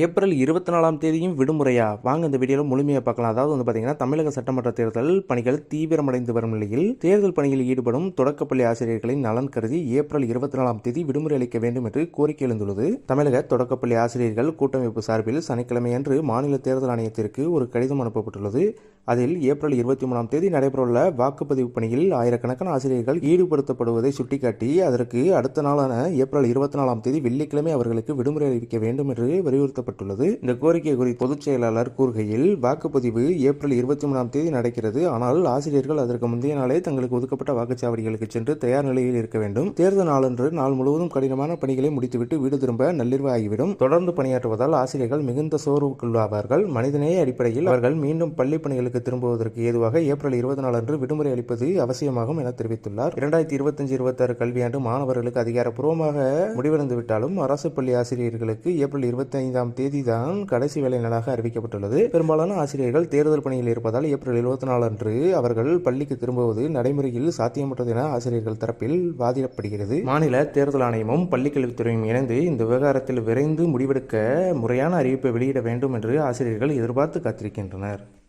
April 24ஆம் தேதியும் விடுமுறையா? வாங்க இந்த வீடியோவில் முழுமையாக பார்க்கலாம். அதாவது பார்த்தீங்கன்னா, தமிழக சட்டமன்ற தேர்தல் பணிகள் தீவிரமடைந்து வரும் நிலையில், தேர்தல் பணியில் ஈடுபடும் தொடக்கப்பள்ளி ஆசிரியர்களின் நலன் கருதி ஏப்ரல் 24ஆம் தேதி விடுமுறை அளிக்க வேண்டும் என்று கோரிக்கை எழுந்துள்ளது. தமிழக தொடக்கப்பள்ளி ஆசிரியர்கள் கூட்டமைப்பு சார்பில் சனிக்கிழமையன்று மாநில தேர்தல் ஆணையத்திற்கு ஒரு கடிதம் அனுப்பப்பட்டுள்ளது. அதில் ஏப்ரல் 23ஆம் தேதி நடைபெறவுள்ள வாக்குப்பதிவு பணியில் ஆயிரக்கணக்கான ஆசிரியர்கள் ஈடுபடுத்தப்படுவதை சுட்டிக்காட்டி, அதற்கு அடுத்த நாளான ஏப்ரல் 24ஆம் தேதி வெள்ளிக்கிழமை அவர்களுக்கு விடுமுறை அறிவிக்க வேண்டும் என்று வலியுறுத்தப்பட்டுள்ளது. இந்த கோரிக்கை குறித்து பொதுச் செயலாளர் கூறுகையில், வாக்குப்பதிவு ஏப்ரல் 23ஆம் தேதி நடக்கிறது. ஆனால் ஆசிரியர்கள் அதற்கு முந்தைய நாளே தங்களுக்கு ஒதுக்கப்பட்ட வாக்குச்சாவடிகளுக்கு சென்று தயார் நிலையில் இருக்க வேண்டும். தேர்தல் நாளன்று நாள் முழுவதும் கடினமான பணிகளை முடித்துவிட்டு வீடு திரும்ப நள்ளிரவு ஆகிவிடும். தொடர்ந்து பணியாற்றுவதால் ஆசிரியர்கள் மிகுந்த சோர்வுக்குள்ளாவார்கள். மனிதநேய அடிப்படையில் அவர்கள் மீண்டும் பள்ளி பணிகளுக்கு திரும்புவதற்கு ஏதுவாக ஏப்ரல் 24 அன்று விடுமுறை அளிப்பது அவசியமாகும் என தெரிவித்துள்ளார். 2025-26 கல்வியாண்டு மாணவர்களுக்கு அதிகாரப்பூர்வமாக முடிவடைந்துவிட்டாலும் அரசு பள்ளி ஆசிரியர்களுக்கு ஏப்ரல் 25ஆம் தேதி தான் கடைசி வேலை நாளாக அறிவிக்கப்பட்டுள்ளது. பெரும்பாலான ஆசிரியர்கள் தேர்தல் பணியில் இருப்பதால் ஏப்ரல் 24 அன்று அவர்கள் பள்ளிக்கு திரும்புவது நடைமுறையில் சாத்தியமற்றது என ஆசிரியர்கள் தரப்பில் வாதிடப்படுகிறது. மாநில தேர்தல் ஆணையமும் பள்ளிக்கல்வித்துறையும் இணைந்து இந்த விவகாரத்தில் விரைந்து முடிவெடுக்க முறையான அறிவிப்பை வெளியிட வேண்டும் என்று ஆசிரியர்கள் எதிர்பார்த்து காத்திருக்கின்றனர்.